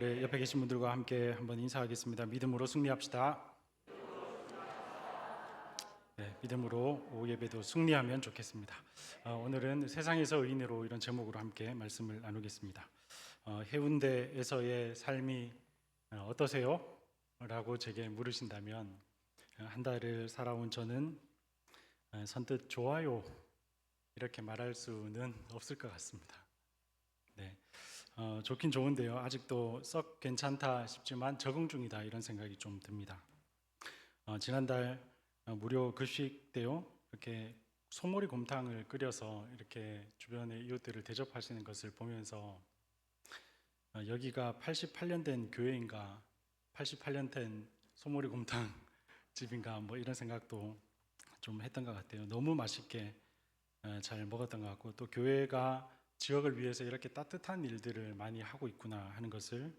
네, 옆에 계신 분들과 함께 한번 인사하겠습니다. 믿음으로 승리합시다. 네, 믿음으로 오후 예배도 승리하면 좋겠습니다. 오늘은 세상에서 의인으로 이런 제목으로 함께 말씀을 나누겠습니다. 해운대에서의 삶이 어떠세요? 라고 제게 물으신다면 한 달을 살아온 저는 선뜻 좋아요 이렇게 말할 수는 없을 것 같습니다. 네, 좋긴 좋은데요. 아직도 썩 괜찮다 싶지만 적응 중이다 이런 생각이 좀 듭니다. 지난달 무료 급식 때요 이렇게 소머리 곰탕을 끓여서 이렇게 주변의 이웃들을 대접하시는 것을 보면서 여기가 88년 된 교회인가 88년 된 소머리 곰탕 집인가 뭐 이런 생각도 좀 했던 것 같아요. 너무 맛있게 잘 먹었던 것 같고 또 교회가 지역을 위해서 이렇게 따뜻한 일들을 많이 하고 있구나 하는 것을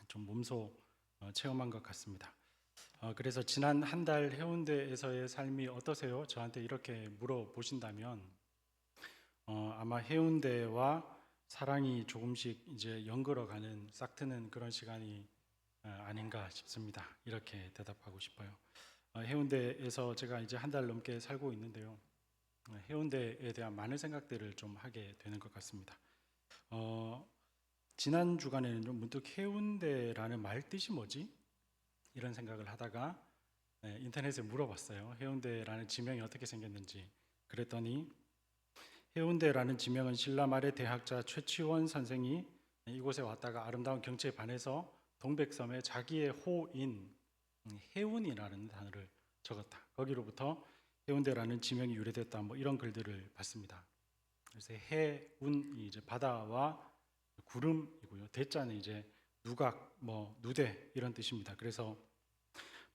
좀 몸소 체험한 것 같습니다. 그래서 지난 한 달 해운대에서의 삶이 어떠세요? 저한테 이렇게 물어보신다면 아마 해운대와 사랑이 조금씩 이제 연걸어가는 싹트는 그런 시간이 아닌가 싶습니다. 이렇게 대답하고 싶어요. 해운대에서 제가 이제 한 달 넘게 살고 있는데요. 해운대에 대한 많은 생각들을 좀 하게 되는 것 같습니다. 지난 주간에는 좀 문득 해운대라는 말 뜻이 뭐지? 이런 생각을 하다가 인터넷에 물어봤어요. 해운대라는 지명이 어떻게 생겼는지. 그랬더니 해운대라는 지명은 신라 말의 대학자 최치원 선생이 이곳에 왔다가 아름다운 경치에 반해서 동백섬에 자기의 호인 해운이라는 단어를 적었다. 거기로부터 해운대라는 지명이 유래됐다. 뭐 이런 글들을 봤습니다. 그래서 해운이 이제 바다와 구름이고요. 대자는 이제 누각, 뭐 누대 이런 뜻입니다. 그래서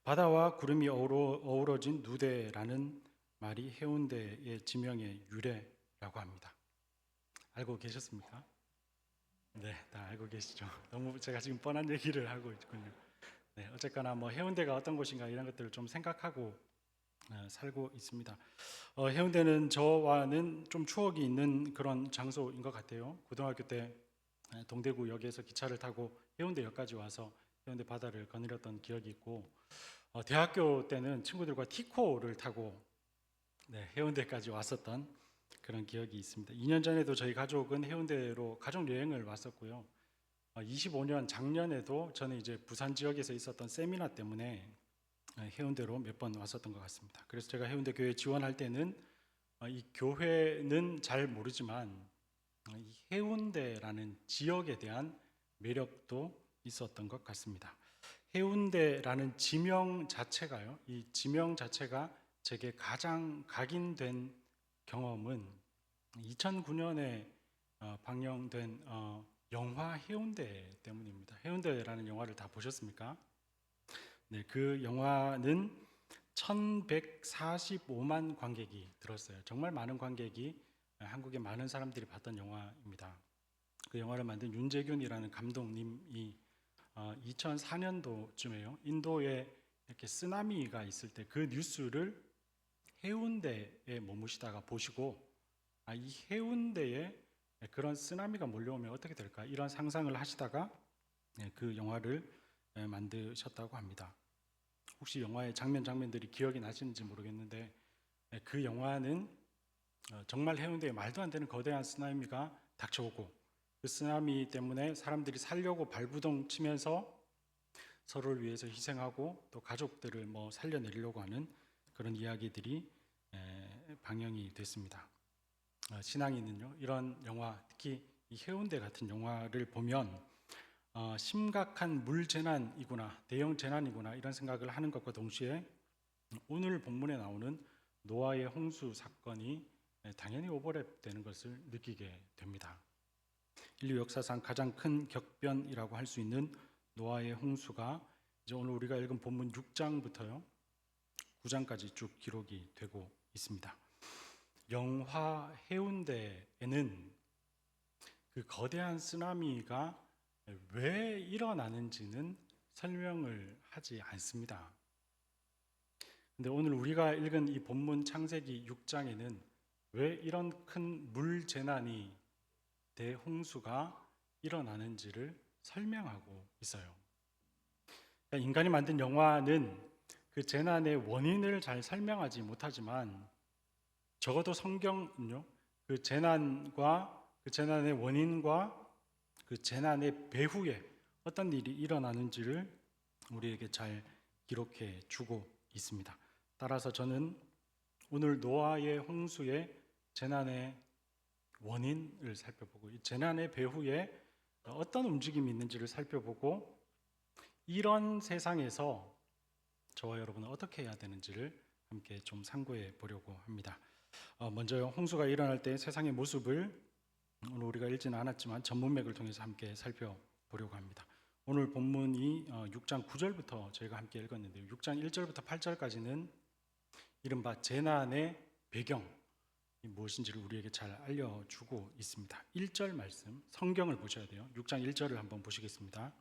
바다와 구름이 어우러진 누대라는 말이 해운대의 지명의 유래라고 합니다. 알고 계셨습니까? 네, 다 알고 계시죠. 너무 제가 지금 뻔한 얘기를 하고 있군요. 네, 어쨌거나 뭐 해운대가 어떤 곳인가 이런 것들을 좀 생각하고 살고 있습니다. 해운대는 저와는 좀 추억이 있는 그런 장소인 것 같아요. 고등학교 때 동대구역에서 기차를 타고 해운대역까지 와서 해운대 바다를 거닐었던 기억이 있고 대학교 때는 친구들과 티코를 타고 해운대까지 왔었던 그런 기억이 있습니다. 2년 전에도 저희 가족은 해운대로 가족 여행을 왔었고요. 25년 작년에도 저는 이제 부산 지역에서 있었던 세미나 때문에 해운대로 몇 번 왔었던 것 같습니다. 그래서 제가 해운대 교회 지원할 때는 이 교회는 잘 모르지만 이 해운대라는 지역에 대한 매력도 있었던 것 같습니다. 해운대라는 지명 자체가요. 이 지명 자체가 제게 가장 각인된 경험은 2009년에 방영된 영화 해운대 때문입니다. 해운대라는 영화를 다 보셨습니까? 네, 그 영화는 1145만 관객이 들었어요. 정말 많은 관객이 한국의 많은 사람들이 봤던 영화입니다. 그 영화를 만든 윤재균이라는 감독님이 2004년도쯤에요. 인도에 이렇게 쓰나미가 있을 때 그 뉴스를 해운대에 머무시다가 보시고 이 해운대에 그런 쓰나미가 몰려오면 어떻게 될까 이런 상상을 하시다가 그 영화를 만드셨다고 합니다. 혹시 영화의 장면들이 기억이 나시는지 모르겠는데 그 영화는 정말 해운대에 말도 안 되는 거대한 쓰나미가 닥쳐오고 그 쓰나미 때문에 사람들이 살려고 발부동 치면서 서로를 위해서 희생하고 또 가족들을 뭐 살려내려고 하는 그런 이야기들이 방영이 됐습니다. 신앙인은요 이런 영화 특히 이 해운대 같은 영화를 보면 심각한 물 재난이구나 대형 재난이구나 이런 생각을 하는 것과 동시에 오늘 본문에 나오는 노아의 홍수 사건이 당연히 오버랩되는 것을 느끼게 됩니다. 인류 역사상 가장 큰 격변이라고 할 수 있는 노아의 홍수가 이제 오늘 우리가 읽은 본문 6장부터요 9장까지 쭉 기록이 되고 있습니다. 영화 해운대에는 그 거대한 쓰나미가 왜 일어나는지는 설명을 하지 않습니다. 근데 오늘 우리가 읽은 이 본문 창세기 6장에는 왜 이런 큰 물 재난이 대홍수가 일어나는지를 설명하고 있어요. 그러니까 인간이 만든 영화는 그 재난의 원인을 잘 설명하지 못하지만 적어도 성경은요, 그 재난의 원인과 그 재난의 배후에 어떤 일이 일어나는지를 우리에게 잘 기록해 주고 있습니다. 따라서 저는 오늘 노아의 홍수의 재난의 원인을 살펴보고 이 재난의 배후에 어떤 움직임이 있는지를 살펴보고 이런 세상에서 저와 여러분은 어떻게 해야 되는지를 함께 좀 상고해 보려고 합니다. 먼저 홍수가 일어날 때 세상의 모습을 오늘 우리가 읽지는 않았지만 전문맥을 통해서 함께 살펴보려고 합니다. 오늘 본문이 6장 9절부터 저희가 함께 읽었는데요. 6장 1절부터 8절까지는 이른바 재난의 배경이 무엇인지를 우리에게 잘 알려주고 있습니다. 1절 말씀, 성경을 보셔야 돼요. 6장 1절을 한번 보시겠습니다.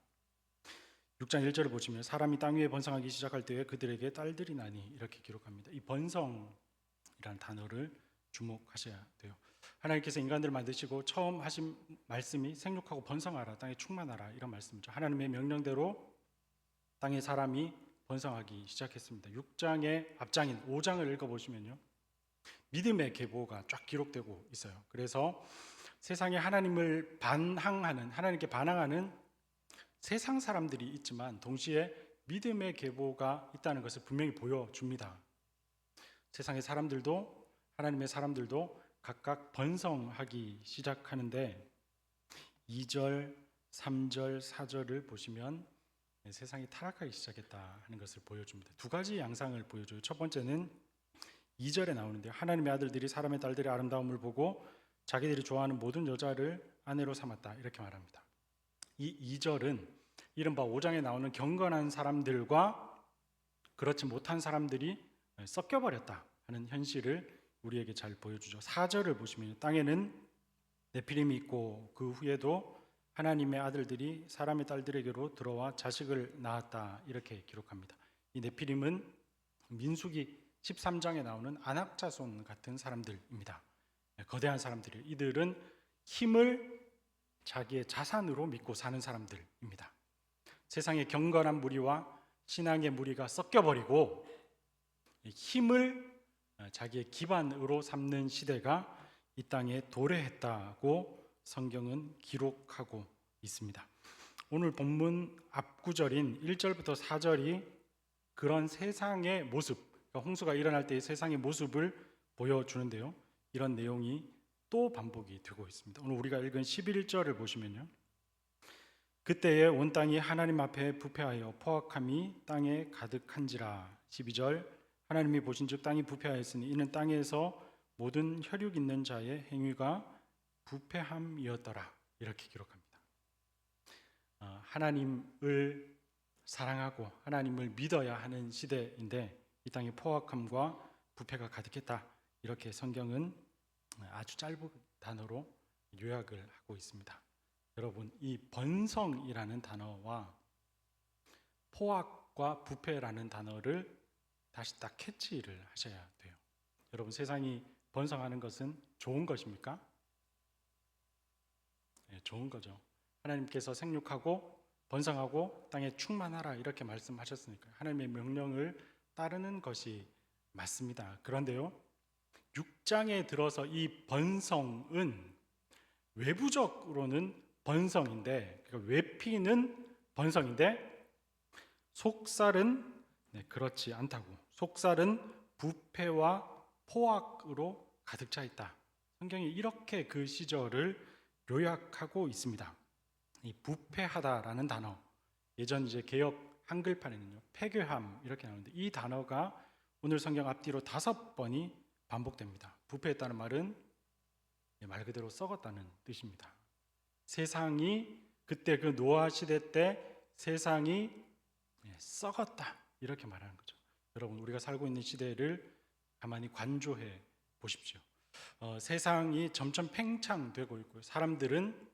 6장 1절을 보시면 사람이 땅 위에 번성하기 시작할 때에 그들에게 딸들이 나니 이렇게 기록합니다. 이 번성이라는 단어를 주목하셔야 돼요. 하나님께서 인간들을 만드시고 처음 하신 말씀이 생육하고 번성하라, 땅에 충만하라 이런 말씀이죠. 하나님의 명령대로 땅에 사람이 번성하기 시작했습니다. 6장의 앞장인 5장을 읽어보시면요, 믿음의 계보가 쫙 기록되고 있어요. 그래서 세상에 하나님께 반항하는 세상 사람들이 있지만 동시에 믿음의 계보가 있다는 것을 분명히 보여줍니다. 세상의 사람들도 하나님의 사람들도 각각 번성하기 시작하는데 2절, 3절, 4절을 보시면 세상이 타락하기 시작했다 하는 것을 보여줍니다. 두 가지 양상을 보여줘요. 첫 번째는 2절에 나오는데 하나님의 아들들이 사람의 딸들의 아름다움을 보고 자기들이 좋아하는 모든 여자를 아내로 삼았다 이렇게 말합니다. 이 2절은 이른바 5장에 나오는 경건한 사람들과 그렇지 못한 사람들이 섞여버렸다 하는 현실을 우리에게 잘 보여주죠. 4절을 보시면 땅에는 네피림이 있고 그 후에도 하나님의 아들들이 사람의 딸들에게로 들어와 자식을 낳았다 이렇게 기록합니다. 이 네피림은 민수기 13장에 나오는 아낙 자손 같은 사람들입니다. 거대한 사람들이에요. 이들은 힘을 자기의 자산으로 믿고 사는 사람들입니다. 세상의 경건한 무리와 신앙의 무리가 섞여버리고 힘을 자기의 기반으로 삼는 시대가 이 땅에 도래했다고 성경은 기록하고 있습니다. 오늘 본문 앞구절인 1절부터 4절이 그런 세상의 모습, 그러니까 홍수가 일어날 때의 세상의 모습을 보여주는데요. 이런 내용이 또 반복이 되고 있습니다. 오늘 우리가 읽은 11절을 보시면요, 그때에 온 땅이 하나님 앞에 부패하여 포악함이 땅에 가득한지라. 12절 하나님이 보신즉 땅이 부패하였으니 이는 땅에서 모든 혈육 있는 자의 행위가 부패함이었더라 이렇게 기록합니다. 하나님을 사랑하고 하나님을 믿어야 하는 시대인데 이 땅에 포악함과 부패가 가득했다 이렇게 성경은 아주 짧은 단어로 요약을 하고 있습니다. 여러분, 이 번성이라는 단어와 포악과 부패라는 단어를 다시 딱 캐치를 하셔야 돼요. 여러분, 세상이 번성하는 것은 좋은 것입니까? 네, 좋은 거죠. 하나님께서 생육하고 번성하고 땅에 충만하라 이렇게 말씀하셨으니까 하나님의 명령을 따르는 것이 맞습니다. 그런데요, 6장에 들어서 이 번성은 외부적으로는 번성인데, 그러니까 외피는 번성인데 속살은 그렇지 않다고. 속살은 부패와 포악으로 가득 차 있다. 성경이 이렇게 그 시절을 요약하고 있습니다. 이 부패하다라는 단어, 예전 이제 개역 한글판에는요 폐교함 이렇게 나오는데 이 단어가 오늘 성경 앞뒤로 5번이 반복됩니다. 부패했다는 말은 말 그대로 썩었다는 뜻입니다. 세상이 그때 그 노아 시대 때 세상이 썩었다 이렇게 말하는 거죠. 여러분, 우리가 살고 있는 시대를 가만히 관조해 보십시오. 세상이 점점 팽창되고 있고요. 사람들은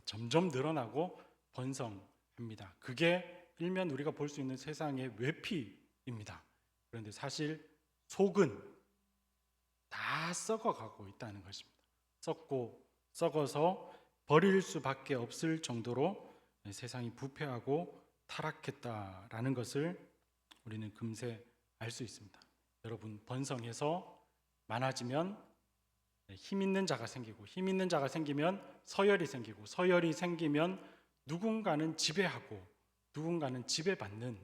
점점 늘어나고 번성합니다. 그게 일면 우리가 볼 수 있는 세상의 외피입니다. 그런데 사실 속은 다 썩어가고 있다는 것입니다. 썩고 썩어서 버릴 수밖에 없을 정도로 세상이 부패하고 타락했다라는 것을 우리는 금세 알 수 있습니다. 여러분, 번성해서 많아지면 힘 있는 자가 생기고, 힘 있는 자가 생기면 서열이 생기고, 서열이 생기면 누군가는 지배하고 누군가는 지배받는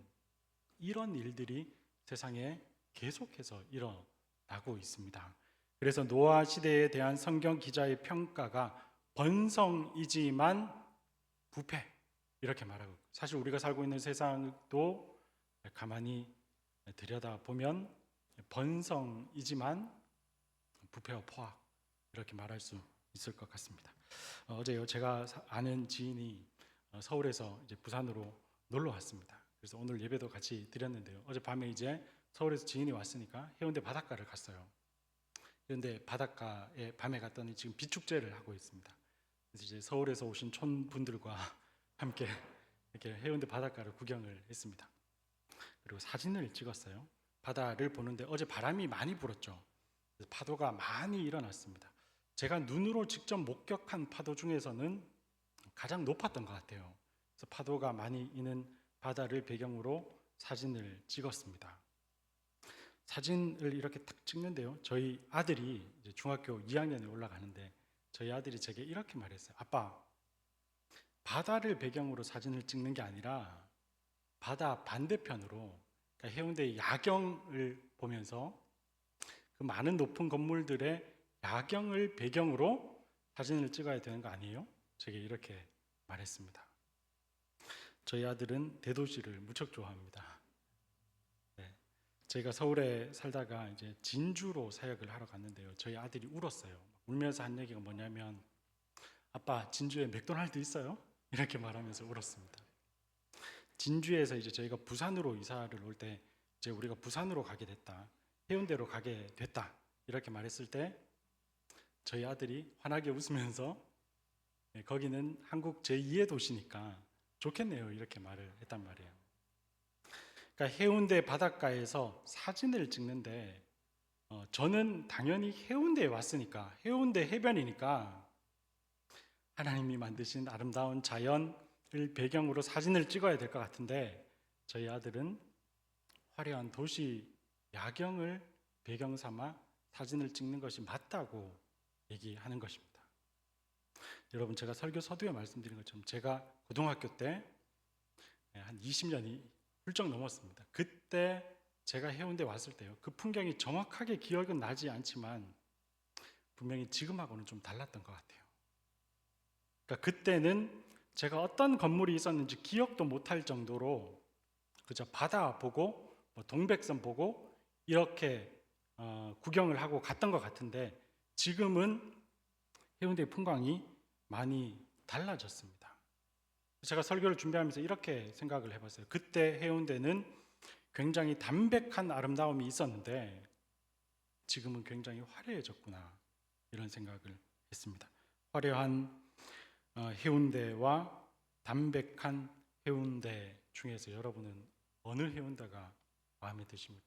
이런 일들이 세상에 계속해서 일어나고 있습니다. 그래서 노아 시대에 대한 성경 기자의 평가가 번성이지만 부패, 이렇게 말하고, 사실 우리가 살고 있는 세상도 가만히 들여다보면 번성이지만 부패와 포악, 이렇게 말할 수 있을 것 같습니다. 어제요, 제가 아는 지인이 서울에서 이제 부산으로 놀러 왔습니다. 그래서 오늘 예배도 같이 드렸는데요, 어젯밤에 이제 서울에서 지인이 왔으니까 해운대 바닷가를 갔어요. 그런데 바닷가에 밤에 갔더니 지금 비축제를 하고 있습니다. 그래서 이제 서울에서 오신 촌분들과 함께 이렇게 해운대 바닷가를 구경을 했습니다. 그리고 사진을 찍었어요. 바다를 보는데 어제 바람이 많이 불었죠. 그래서 파도가 많이 일어났습니다. 제가 눈으로 직접 목격한 파도 중에서는 가장 높았던 것 같아요. 그래서 파도가 많이 있는 바다를 배경으로 사진을 찍었습니다. 사진을 이렇게 딱 찍는데요, 저희 아들이 이제 중학교 2학년에 올라가는데 저희 아들이 제게 이렇게 말했어요. 아빠, 바다를 배경으로 사진을 찍는 게 아니라 바다 반대편으로, 그러니까 해운대의 야경을 보면서 그 많은 높은 건물들의 야경을 배경으로 사진을 찍어야 되는 거 아니에요? 제게 이렇게 말했습니다. 저희 아들은 대도시를 무척 좋아합니다. 네. 제가 서울에 살다가 이제 진주로 사역을 하러 갔는데요, 저희 아들이 울었어요. 울면서 한 얘기가 뭐냐면, 아빠, 진주에 맥도날드 있어요? 이렇게 말하면서 울었습니다. 진주에서 이제 저희가 부산으로 이사를 올 때 이제 우리가 부산으로 가게 됐다, 해운대로 가게 됐다, 이렇게 말했을 때 저희 아들이 환하게 웃으면서 거기는 한국 제2의 도시니까 좋겠네요, 이렇게 말을 했단 말이에요. 그러니까 해운대 바닷가에서 사진을 찍는데 저는 당연히 해운대에 왔으니까, 해운대 해변이니까 하나님이 만드신 아름다운 자연을 배경으로 사진을 찍어야 될 것 같은데, 저희 아들은 화려한 도시 야경을 배경 삼아 사진을 찍는 것이 맞다고 얘기하는 것입니다. 여러분, 제가 설교 서두에 말씀드린 것처럼 제가 고등학교 때 한 20년이 훌쩍 넘었습니다. 그때 제가 해운대 왔을 때요, 그 풍경이 정확하게 기억은 나지 않지만 분명히 지금하고는 좀 달랐던 것 같아요. 그러니까 그때는 제가 어떤 건물이 있었는지 기억도 못할 정도로 그저 바다 보고 동백섬 보고 이렇게 구경을 하고 갔던 것 같은데, 지금은 해운대의 풍광이 많이 달라졌습니다. 제가 설교를 준비하면서 이렇게 생각을 해봤어요. 그때 해운대는 굉장히 담백한 아름다움이 있었는데 지금은 굉장히 화려해졌구나, 이런 생각을 했습니다. 화려한 해운대와 담백한 해운대 중에서 여러분은 어느 해운대가 마음에 드십니까?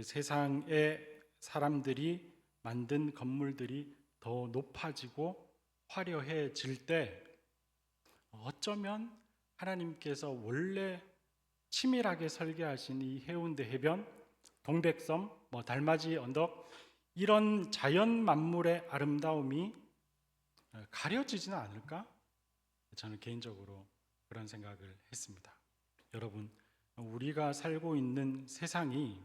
세상의 사람들이 만든 건물들이 더 높아지고 화려해질 때 어쩌면 하나님께서 원래 치밀하게 설계하신 이 해운대 해변, 동백섬, 달맞이 언덕, 이런 자연 만물의 아름다움이 가려지지는 않을까? 저는 개인적으로 그런 생각을 했습니다. 여러분, 우리가 살고 있는 세상이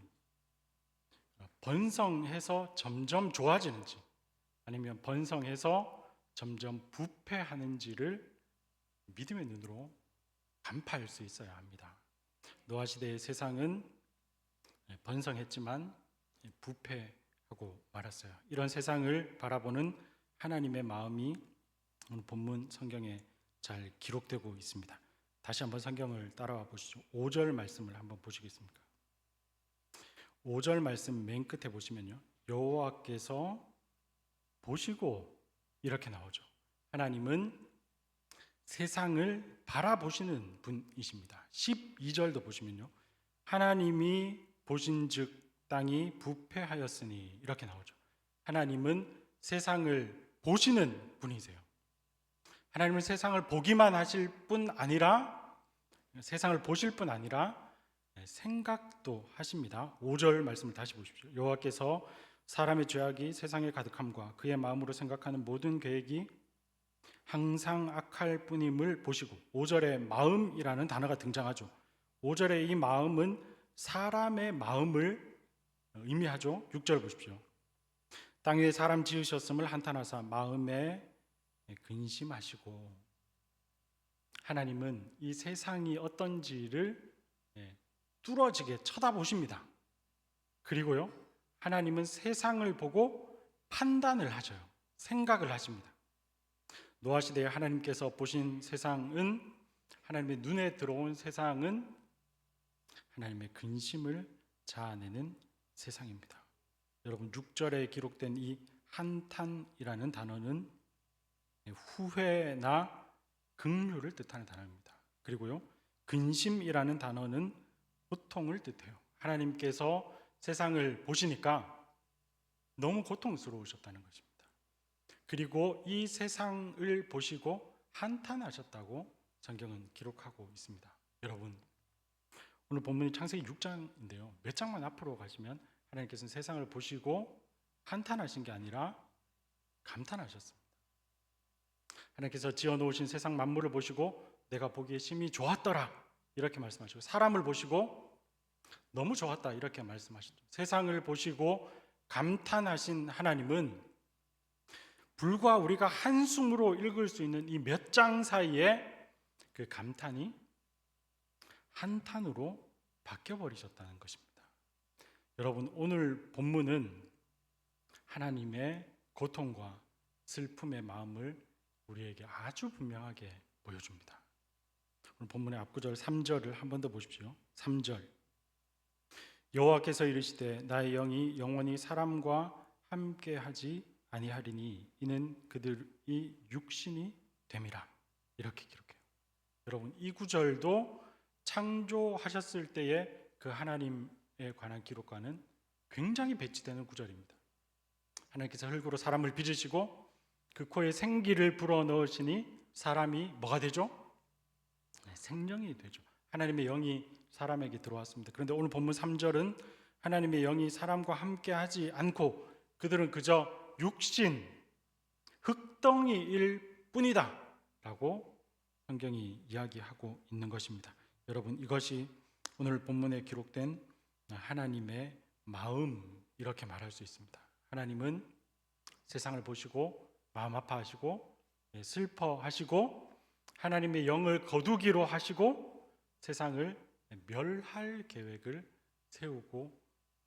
번성해서 점점 좋아지는지 아니면 번성해서 점점 부패하는지를 믿음의 눈으로 간파할 수 있어야 합니다. 노아 시대의 세상은 번성했지만 부패하고 말았어요. 이런 세상을 바라보는 하나님의 마음이 오늘 본문 성경에 잘 기록되고 있습니다. 다시 한번 성경을 따라와 보시죠. 5절 말씀을 한번 보시겠습니까? 5절 말씀 맨 끝에 보시면요, 여호와께서 보시고, 이렇게 나오죠. 하나님은 세상을 바라보시는 분이십니다. 12절도 보시면요, 하나님이 보신즉 땅이 부패하였으니, 이렇게 나오죠. 하나님은 세상을 보시는 분이세요. 하나님은 세상을 보기만 하실 뿐 아니라, 세상을 보실 뿐 아니라 생각도 하십니다. 5절 말씀을 다시 보십시오. 여호와께서 사람의 죄악이 세상에 가득함과 그의 마음으로 생각하는 모든 계획이 항상 악할 뿐임을 보시고, 5절에 마음이라는 단어가 등장하죠. 5절의 이 마음은 사람의 마음을 의미하죠. 6절 보십시오. 땅 위에 사람 지으셨음을 한탄하사 마음에 근심하시고, 하나님은 이 세상이 어떤지를 뚫어지게 쳐다보십니다. 그리고요, 하나님은 세상을 보고 판단을 하셔요. 생각을 하십니다. 노아 시대에 하나님께서 보신 세상은, 하나님의 눈에 들어온 세상은 하나님의 근심을 자아내는 세상입니다. 여러분, 6절에 기록된 이 한탄이라는 단어는 후회나 긍휼을 뜻하는 단어입니다. 그리고요, 근심이라는 단어는 고통을 뜻해요. 하나님께서 세상을 보시니까 너무 고통스러우셨다는 것입니다. 그리고 이 세상을 보시고 한탄하셨다고 성경은 기록하고 있습니다. 여러분, 오늘 본문이 창세기 6장인데요. 몇 장만 앞으로 가시면 하나님께서는 세상을 보시고 한탄하신 게 아니라 감탄하셨습니다. 하나님께서 지어놓으신 세상 만물을 보시고 내가 보기에 심히 좋았더라 이렇게 말씀하시고, 사람을 보시고 너무 좋았다 이렇게 말씀하시죠. 세상을 보시고 감탄하신 하나님은 불과 우리가 한숨으로 읽을 수 있는 이 몇 장 사이에 그 감탄이 한탄으로 바뀌어버리셨다는 것입니다. 여러분, 오늘 본문은 하나님의 고통과 슬픔의 마음을 우리에게 아주 분명하게 보여줍니다. 오늘 본문의 앞구절 3절을 한 번 더 보십시오. 3절, 여호와께서 이르시되 나의 영이 영원히 사람과 함께하지 아니하리니 이는 그들이 육신이 됨이라, 이렇게 기록해요. 여러분, 이 구절도 창조하셨을 때의 그 하나님에 관한 기록과는 굉장히 배치되는 구절입니다. 하나님께서 흙으로 사람을 빚으시고 그 코에 생기를 불어넣으시니 사람이 뭐가 되죠? 생명이 되죠. 하나님의 영이 사람에게 들어왔습니다. 그런데 오늘 본문 3절은 하나님의 영이 사람과 함께하지 않고 그들은 그저 육신, 흙덩이일 뿐이다 라고 성경이 이야기하고 있는 것입니다. 여러분, 이것이 오늘 본문에 기록된 하나님의 마음, 이렇게 말할 수 있습니다. 하나님은 세상을 보시고 마음 아파하시고 슬퍼하시고 하나님의 영을 거두기로 하시고 세상을 멸할 계획을 세우고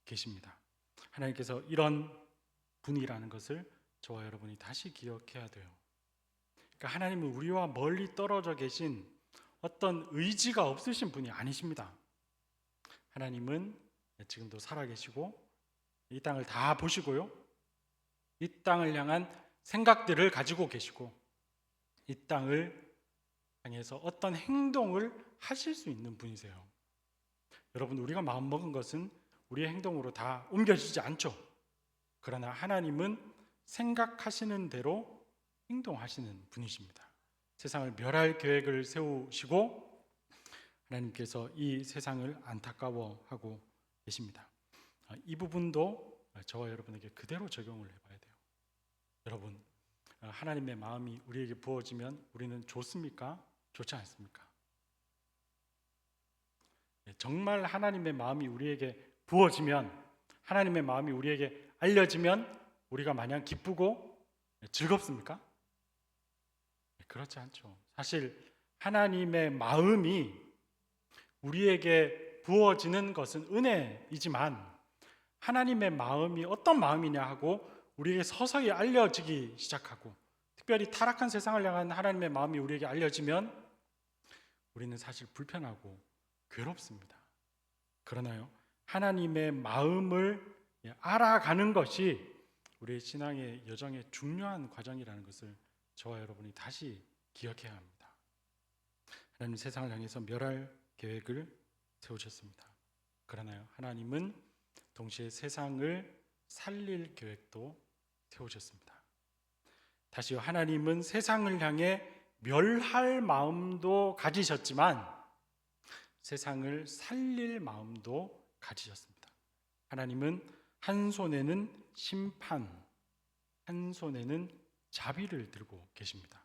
계십니다. 하나님께서 이런 분이라는 것을 저와 여러분이 다시 기억해야 돼요. 그러니까 하나님은 우리와 멀리 떨어져 계신 어떤 의지가 없으신 분이 아니십니다. 하나님은 지금도 살아계시고 이 땅을 다 보시고요, 이 땅을 향한 생각들을 가지고 계시고 이 땅을 향해서 어떤 행동을 하실 수 있는 분이세요. 여러분, 우리가 마음먹은 것은 우리의 행동으로 다 옮겨지지 않죠. 그러나 하나님은 생각하시는 대로 행동하시는 분이십니다. 세상을 멸할 계획을 세우시고 하나님께서 이 세상을 안타까워하고 계십니다. 이 부분도 저와 여러분에게 그대로 적용을 해봐야 돼요. 여러분, 하나님의 마음이 우리에게 부어지면 우리는 좋습니까? 좋지 않습니까? 정말 하나님의 마음이 우리에게 부어지면, 하나님의 마음이 우리에게 알려지면 우리가 마냥 기쁘고 즐겁습니까? 그렇지 않죠. 사실 하나님의 마음이 우리에게 부어지는 것은 은혜이지만 하나님의 마음이 어떤 마음이냐 하고 우리에게 서서히 알려지기 시작하고, 특별히 타락한 세상을 향한 하나님의 마음이 우리에게 알려지면 우리는 사실 불편하고 괴롭습니다. 그러나요, 하나님의 마음을 알아가는 것이 우리의 신앙의 여정의 중요한 과정이라는 것을 저와 여러분이 다시 기억해야 합니다. 하나님 세상을 향해서 멸할 계획을 세우셨습니다. 그러나요, 하나님은 동시에 세상을 살릴 계획도 세우셨습니다. 다시요, 하나님은 세상을 향해 멸할 마음도 가지셨지만 세상을 살릴 마음도 가지셨습니다. 하나님은 한 손에는 심판, 한 손에는 자비를 들고 계십니다.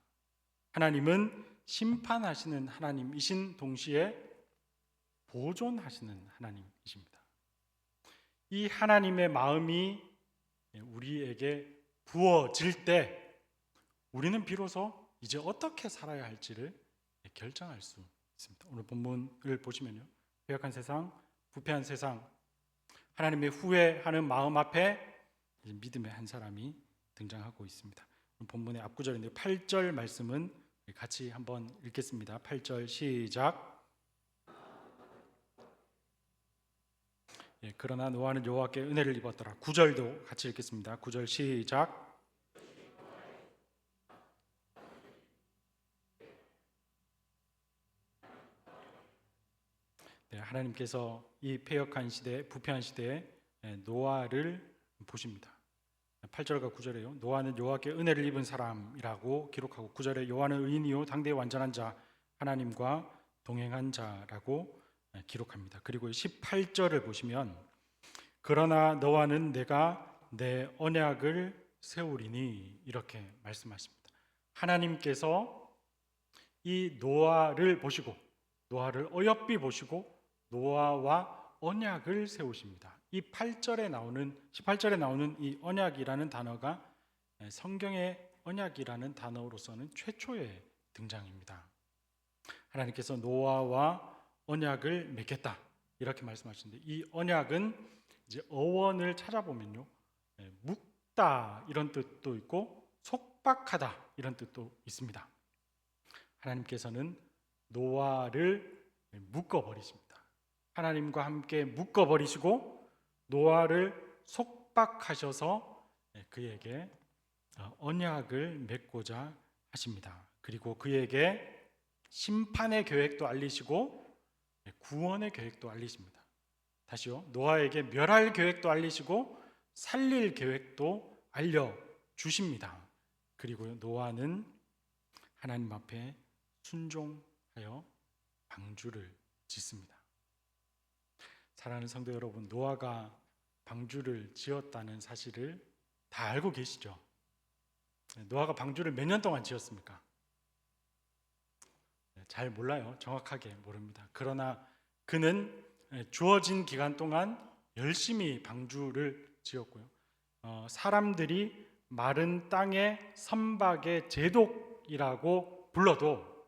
하나님은 심판하시는 하나님이신 동시에 보존하시는 하나님이십니다. 이 하나님의 마음이 우리에게 부어질 때 우리는 비로소 이제 어떻게 살아야 할지를 결정할 수 있습니다. 오늘 본문을 보시면요, 배역한 세상, 부패한 세상, 하나님의 후회하는 마음 앞에 믿음의 한 사람이 등장하고 있습니다. 본문의 앞구절인데 8절 말씀은 같이 한번 읽겠습니다. 8절 시작. 그러나 노아는 여호와께 은혜를 입었더라. 9절도 같이 읽겠습니다. 9절 시작. 하나님께서 이 패역한 시대, 부패한 시대에 노아를 보십니다. 8절과 9절에요. 노아는 여호와께 은혜를 입은 사람이라고 기록하고 9절에 여호와는 의인이요 당대의 완전한 자, 하나님과 동행한 자라고 기록합니다. 그리고 18절을 보시면 그러나 너와는 내가 내 언약을 세우리니 이렇게 말씀하십니다. 하나님께서 이 노아를 보시고 노아를 어여삐 보시고 노아와 언약을 세우십니다. 이 18절에 나오는 이 언약이라는 단어가 성경의 언약이라는 단어로서는 최초의 등장입니다. 하나님께서 노아와 언약을 맺겠다 이렇게 말씀하시는데 이 언약은 이제 어원을 찾아보면요, 묶다 이런 뜻도 있고 속박하다 이런 뜻도 있습니다. 하나님께서는 노아를 묶어버리십니다. 하나님과 함께 묶어버리시고 노아를 속박하셔서 그에게 언약을 맺고자 하십니다. 그리고 그에게 심판의 계획도 알리시고 구원의 계획도 알리십니다. 다시요, 노아에게 멸할 계획도 알리시고 살릴 계획도 알려주십니다. 그리고 노아는 하나님 앞에 순종하여 방주를 짓습니다. 사랑하는 성도 여러분, 노아가 방주를 지었다는 사실을 다 알고 계시죠? 노아가 방주를 몇 년 동안 지었습니까? 잘 몰라요. 정확하게 모릅니다. 그러나 그는 주어진 기간 동안 열심히 방주를 지었고요. 사람들이 마른 땅의 선박의 제독이라고 불러도,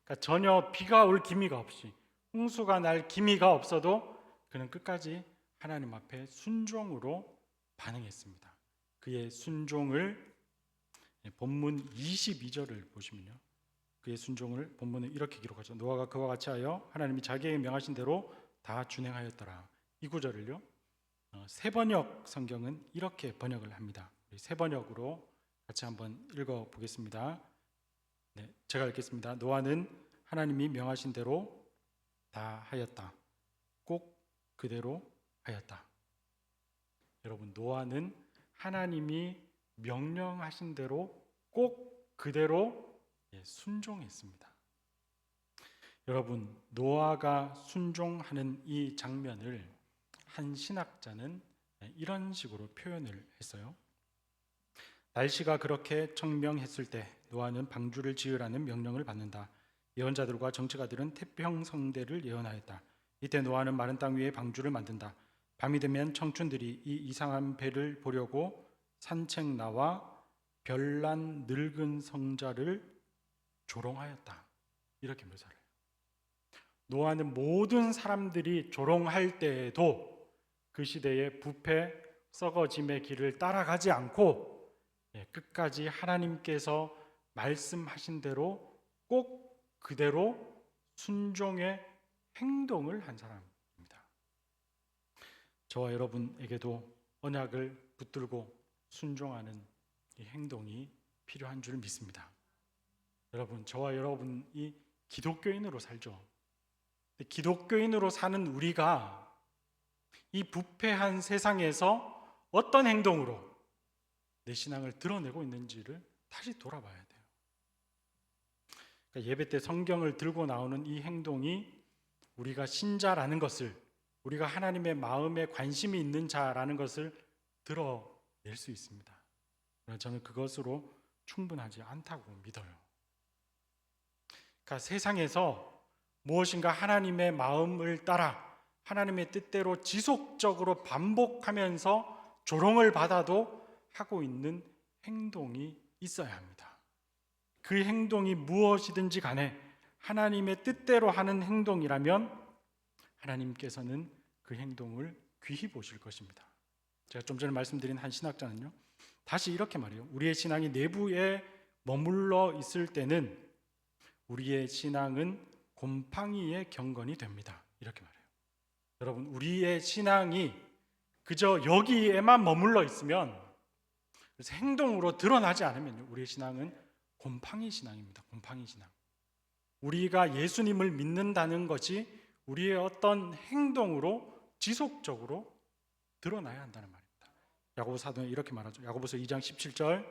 그러니까 전혀 비가 올 기미가 없이 홍수가 날 기미가 없어도 그는 끝까지 하나님 앞에 순종으로 반응했습니다. 그의 순종을 본문 22절을 보시면요, 그의 순종을 본문은 이렇게 기록하죠. 노아가 그와 같이 하여 하나님이 자기에게 명하신 대로 다 준행하였더라. 이 구절을요, 새번역 성경은 이렇게 번역을 합니다. 새번역으로 같이 한번 읽어보겠습니다. 제가 읽겠습니다. 노아는 하나님이 명하신 대로 다 하였다. 꼭 그대로 하였다. 여러분, 노아는 하나님이 명령하신 대로 꼭 그대로 순종했습니다. 여러분, 노아가 순종하는 이 장면을 한 신학자는 이런 식으로 표현을 했어요. 날씨가 그렇게 청명했을 때 노아는 방주를 지으라는 명령을 받는다. 예언자들과 정치가들은 태평성대를 예언하였다. 이때 노아는 마른 땅 위에 방주를 만든다. 밤이 되면 청춘들이 이 이상한 배를 보려고 산책 나와 별난 늙은 성자를 조롱하였다. 이렇게 묘사를 해요. 노아는 모든 사람들이 조롱할 때에도 그 시대의 부패, 썩어짐의 길을 따라가지 않고 끝까지 하나님께서 말씀하신 대로 꼭 그대로 순종의 행동을 한 사람입니다. 저와 여러분에게도 언약을 붙들고 순종하는 이 행동이 필요한 줄 믿습니다. 여러분, 저와 여러분이 기독교인으로 살죠. 기독교인으로 사는 우리가 이 부패한 세상에서 어떤 행동으로 내 신앙을 드러내고 있는지를 다시 돌아봐야 돼요. 그러니까 예배 때 성경을 들고 나오는 이 행동이 우리가 신자라는 것을, 우리가 하나님의 마음에 관심이 있는 자라는 것을 드러낼 수 있습니다. 그러나 저는 그것으로 충분하지 않다고 믿어요. 그러니까 세상에서 무엇인가 하나님의 마음을 따라 하나님의 뜻대로 지속적으로 반복하면서 조롱을 받아도 하고 있는 행동이 있어야 합니다. 그 행동이 무엇이든지 간에 하나님의 뜻대로 하는 행동이라면 하나님께서는 그 행동을 귀히 보실 것입니다. 제가 좀 전에 말씀드린 한 신학자는요, 다시 이렇게 말해요. 우리의 신앙이 내부에 머물러 있을 때는 우리의 신앙은 곰팡이의 경건이 됩니다. 이렇게 말해요. 여러분, 우리의 신앙이 그저 여기에만 머물러 있으면, 그래서 행동으로 드러나지 않으면 우리의 신앙은 곰팡이 신앙입니다. 곰팡이 신앙. 우리가 예수님을 믿는다는 것이 우리의 어떤 행동으로 지속적으로 드러나야 한다는 말입니다. 야고보 사도는 이렇게 말하죠. 야고보서 2장 17절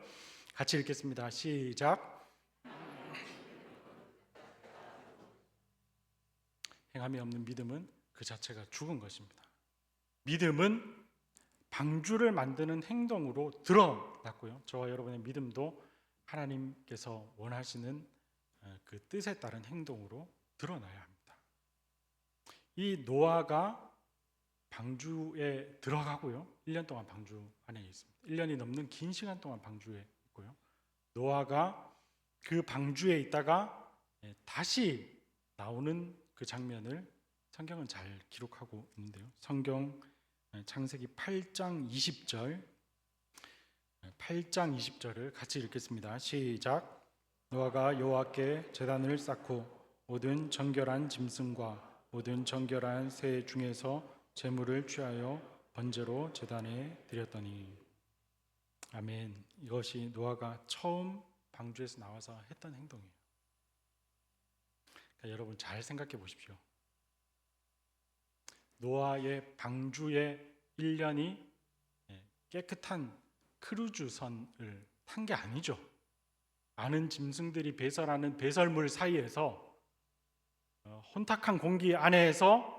같이 읽겠습니다. 시작. 행함이 없는 믿음은 그 자체가 죽은 것입니다. 믿음은 방주를 만드는 행동으로 드러났고요. 저와 여러분의 믿음도 하나님께서 원하시는 그 뜻에 따른 행동으로 드러나야 합니다. 이 노아가 방주에 들어가고요. 1년 동안 방주 안에 있습니다. 1년이 넘는 긴 시간 동안 방주에 있고요. 노아가 그 방주에 있다가 다시 나오는 그 장면을 성경은 잘 기록하고 있는데요. 성경 창세기 8장 20절 8장 20절을 같이 읽겠습니다. 시작. 노아가 여호와께 제단을 쌓고 모든 정결한 짐승과 모든 정결한 새 중에서 제물을 취하여 번제로 제단에 드렸더니. 아멘. 이것이 노아가 처음 방주에서 나와서 했던 행동이에요. 그러니까 여러분 잘 생각해 보십시오. 노아의 방주의 1년이 깨끗한 크루즈선을 탄 게 아니죠. 많은 짐승들이 배설하는 배설물 사이에서 혼탁한 공기 안에서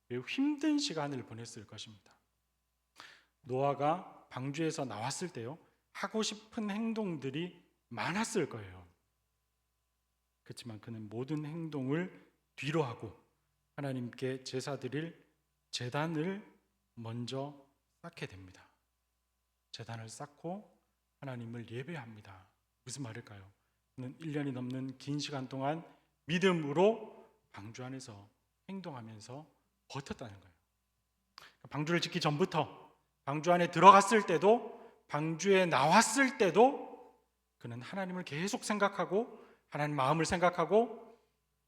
매우 힘든 시간을 보냈을 것입니다. 노아가 방주에서 나왔을 때요, 하고 싶은 행동들이 많았을 거예요. 그렇지만 그는 모든 행동을 뒤로 하고 하나님께 제사 드릴 제단을 먼저 쌓게 됩니다. 제단을 쌓고 하나님을 예배합니다. 무슨 말일까요? 그는 1년이 넘는 긴 시간 동안 믿음으로 방주 안에서 행동하면서 버텼다는 거예요. 방주를 짓기 전부터, 방주 안에 들어갔을 때도, 방주에 나왔을 때도 그는 하나님을 계속 생각하고 하나님 마음을 생각하고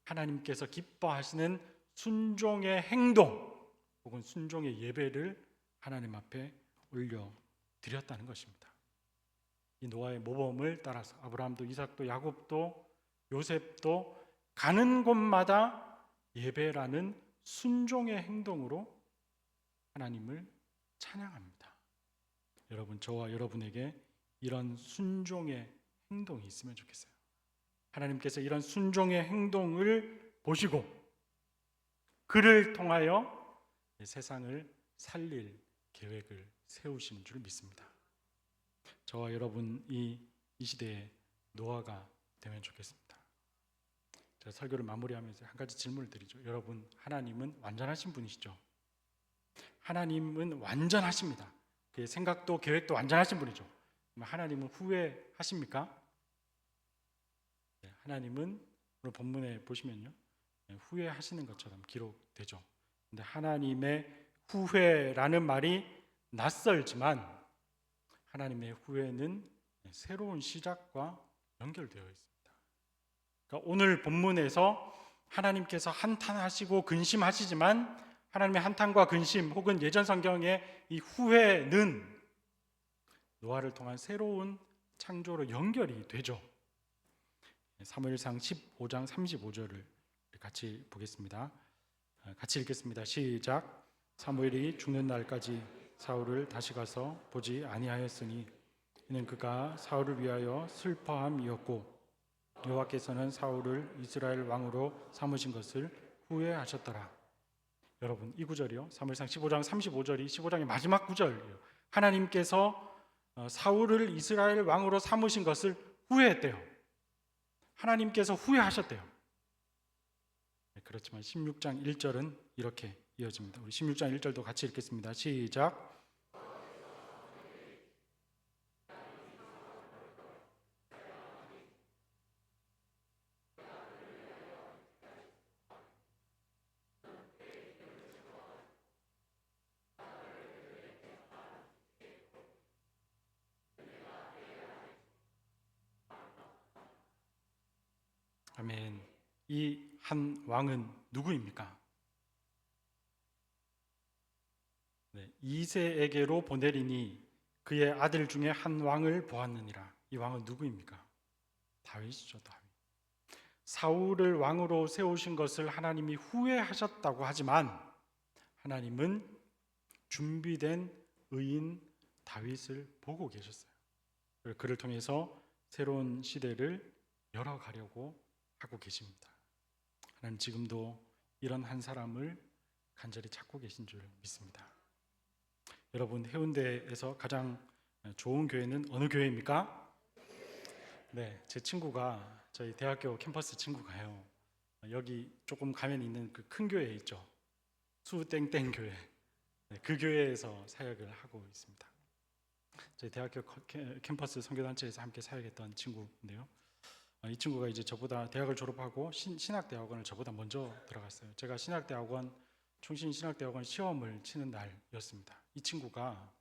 하나님께서 기뻐하시는 순종의 행동 혹은 순종의 예배를 하나님 앞에 올려드렸다는 것입니다. 이 노아의 모범을 따라서 아브라함도 이삭도 야곱도 요셉도 가는 곳마다 예배라는 순종의 행동으로 하나님을 찬양합니다. 여러분, 저와 여러분에게 이런 순종의 행동이 있으면 좋겠어요. 하나님께서 이런 순종의 행동을 보시고 그를 통하여 세상을 살릴 계획을 세우신 줄 믿습니다. 저와 여러분이 이 시대에 노아가 되면 좋겠습니다. 제가 설교를 마무리하면서 한 가지 질문을 드리죠. 여러분, 하나님은 완전하신 분이시죠? 하나님은 완전하십니다. 그의 생각도 계획도 완전하신 분이죠. 하나님은 후회하십니까? 하나님은 오늘 본문에 보시면요, 후회하시는 것처럼 기록되죠. 근데 하나님의 후회라는 말이 낯설지만 하나님의 후회는 새로운 시작과 연결되어 있습니다. 그러니까 오늘 본문에서 하나님께서 한탄하시고 근심하시지만 하나님의 한탄과 근심 혹은 예전 성경의 이 후회는 노아를 통한 새로운 창조로 연결이 되죠. 사무엘상 15장 35절을 같이 보겠습니다. 같이 읽겠습니다. 시작. 사무엘이 죽는 날까지 사울을 다시 가서 보지 아니하였으니 이는 그가 사울을 위하여 슬퍼함이었고 여호와께서는 사울을 이스라엘 왕으로 삼으신 것을 후회하셨더라. 여러분, 이 구절이요, 사무엘상 15장 35절이 15장의 마지막 구절이에요. 하나님께서 사울을 이스라엘 왕으로 삼으신 것을 후회했대요. 하나님께서 후회하셨대요. 그렇지만 16장 1절은 이렇게 이어집니다. 우리 16장 1절도 같이 읽겠습니다. 시작. 아멘. 이 한 왕은 누구입니까? 이새에게로 보내리니 그의 아들 중에 한 왕을 보았느니라. 이 왕은 누구입니까? 다윗이죠. 다윗. 사울을 왕으로 세우신 것을 하나님이 후회하셨다고 하지만 하나님은 준비된 의인 다윗을 보고 계셨어요. 그를 통해서 새로운 시대를 열어가려고 하고 계십니다. 하나님 지금도 이런 한 사람을 간절히 찾고 계신 줄 믿습니다. 여러분, 해운대에서 가장 좋은 교회는 어느 교회입니까? 네, 제 친구가, 저희 대학교 캠퍼스 친구가요, 여기 조금 가면 있는 그 큰 교회 있죠, 수땡땡 교회, 그 교회에서 사역을 하고 있습니다. 저희 대학교 캠퍼스 선교단체에서 함께 사역했던 친구인데요, 이 친구가 이제 저보다 대학을 졸업하고 신학대학원을 저보다 먼저 들어갔어요. 제가 충신신학대학원 시험을 치는 날이었습니다. 이 친구가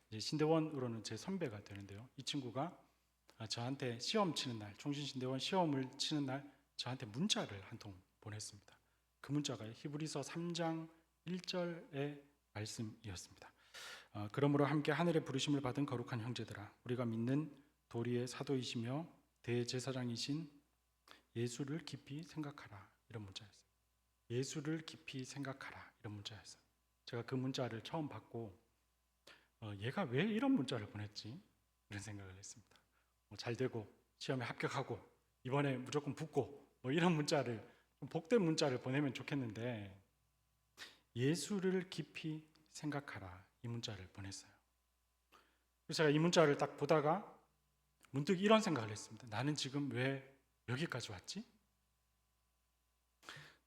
이제 신대원으로는 제 선배가 되는데요, 이 친구가 저한테 시험 치는 날, 충신신대원 시험을 치는 날 저한테 문자를 한 통 보냈습니다. 그 문자가 히브리서 3장 1절의 말씀이었습니다. 그러므로 함께 하늘의 부르심을 받은 거룩한 형제들아, 우리가 믿는 도리의 사도이시며 대제사장이신 예수를 깊이 생각하라, 이런 문자였어요. 예수를 깊이 생각하라, 이런 문자였어요. 제가 그 문자를 처음 받고 얘가 왜 이런 문자를 보냈지? 이런 생각을 했습니다. 잘 되고 시험에 합격하고 이번에 무조건 붙고 이런 문자를, 복된 문자를 보내면 좋겠는데 예수를 깊이 생각하라, 이 문자를 보냈어요. 그래서 제가 이 문자를 딱 보다가 문득 이런 생각을 했습니다. 나는 지금 왜 여기까지 왔지?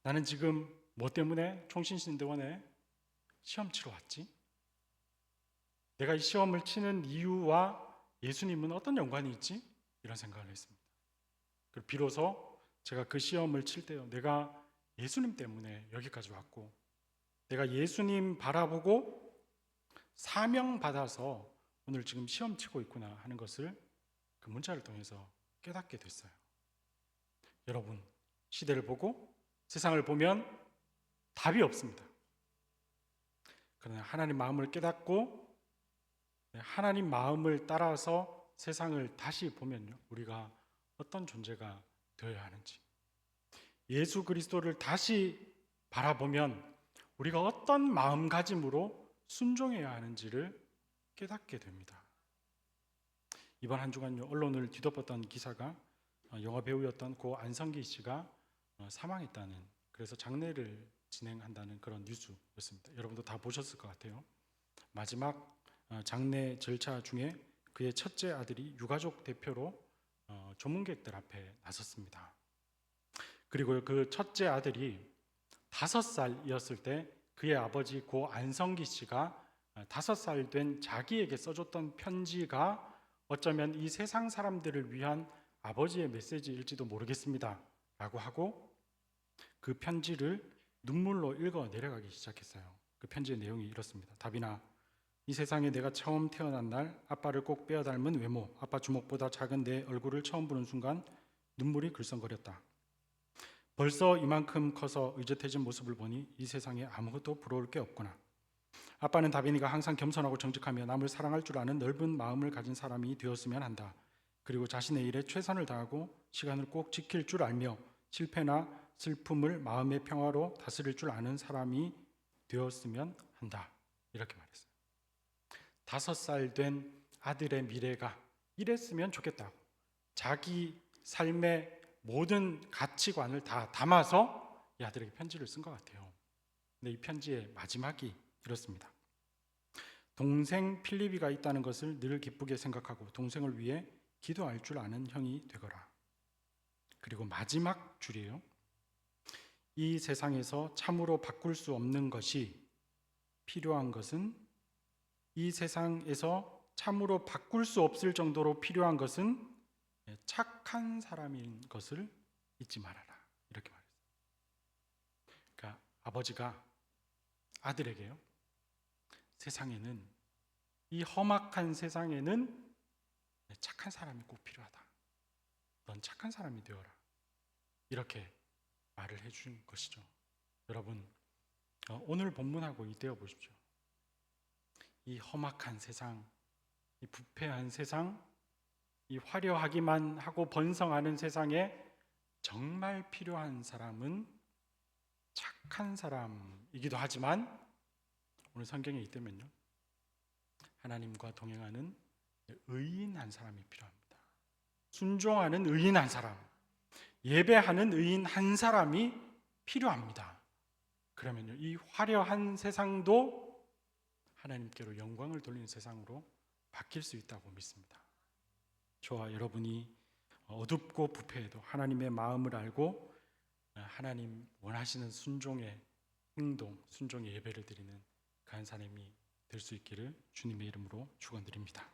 나는 지금 뭐 때문에 총신신대원에 시험 치러 왔지? 내가 이 시험을 치는 이유와 예수님은 어떤 연관이 있지? 이런 생각을 했습니다. 그리고 비로소 제가 그 시험을 칠 때요, 내가 예수님 때문에 여기까지 왔고 내가 예수님 바라보고 사명받아서 오늘 지금 시험 치고 있구나 하는 것을 그 문자를 통해서 깨닫게 됐어요. 여러분, 시대를 보고 세상을 보면 답이 없습니다. 그러나 하나님 마음을 깨닫고 하나님 마음을 따라서 세상을 다시 보면요, 우리가 어떤 존재가 되어야 하는지, 예수 그리스도를 다시 바라보면 우리가 어떤 마음가짐으로 순종해야 하는지를 깨닫게 됩니다. 이번 한 주간요, 언론을 뒤덮었던 기사가 영화 배우였던 고 안성기 씨가 사망했다는, 그래서 장례를 진행한다는 그런 뉴스였습니다. 여러분도 다 보셨을 것 같아요. 마지막 장례 절차 중에 그의 첫째 아들이 유가족 대표로 조문객들 앞에 나섰습니다. 그리고 그 첫째 아들이 5살이었을 때 그의 아버지 고 안성기 씨가 5살 된 자기에게 써줬던 편지가 어쩌면 이 세상 사람들을 위한 아버지의 메시지일지도 모르겠습니다 라고 하고 그 편지를 눈물로 읽어 내려가기 시작했어요. 그 편지의 내용이 이렇습니다. 다빈아, 이 세상에 내가 처음 태어난 날 아빠를 꼭 빼어 닮은 외모, 아빠 주먹보다 작은 내 얼굴을 처음 보는 순간 눈물이 글썽거렸다. 벌써 이만큼 커서 의젓해진 모습을 보니 이 세상에 아무것도 부러울 게 없구나. 아빠는 다빈이가 항상 겸손하고 정직하며 남을 사랑할 줄 아는 넓은 마음을 가진 사람이 되었으면 한다. 그리고 자신의 일에 최선을 다하고 시간을 꼭 지킬 줄 알며 실패나 슬픔을 마음의 평화로 다스릴 줄 아는 사람이 되었으면 한다. 이렇게 말했어요. 5살 된 아들의 미래가 이랬으면 좋겠다고, 자기 삶의 모든 가치관을 다 담아서 이 아들에게 편지를 쓴 것 같아요. 근데 이 편지의 마지막이 이렇습니다. 동생 필리비가 있다는 것을 늘 기쁘게 생각하고 동생을 위해 기도할 줄 아는 형이 되거라. 그리고 마지막 줄이에요. 이 세상에서 참으로 바꿀 수 없는 것이 필요한 것은, 이 세상에서 참으로 바꿀 수 없을 정도로 필요한 것은 착한 사람인 것을 잊지 말아라. 이렇게 말했어요. 그러니까 아버지가 아들에게요, 세상에는, 이 험악한 세상에는 착한 사람이 꼭 필요하다. 넌 착한 사람이 되어라. 이렇게 말을 해준 것이죠. 여러분, 오늘 본문하고 이대어 보십시오. 이 험악한 세상, 이 부패한 세상, 이 화려하기만 하고 번성하는 세상에 정말 필요한 사람은 착한 사람이기도 하지만, 오늘 성경에 있다면요, 하나님과 동행하는 의인 한 사람이 필요합니다. 순종하는 의인 한 사람, 예배하는 의인 한 사람이 필요합니다. 그러면요, 이 화려한 세상도 하나님께로 영광을 돌리는 세상으로 바뀔 수 있다고 믿습니다. 저와 여러분이 어둡고 부패해도 하나님의 마음을 알고 하나님 원하시는 순종의 행동, 순종의 예배를 드리는 그 한 사람이 될 수 있기를 주님의 이름으로 축원드립니다.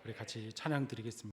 우리 같이 찬양 드리겠습니다.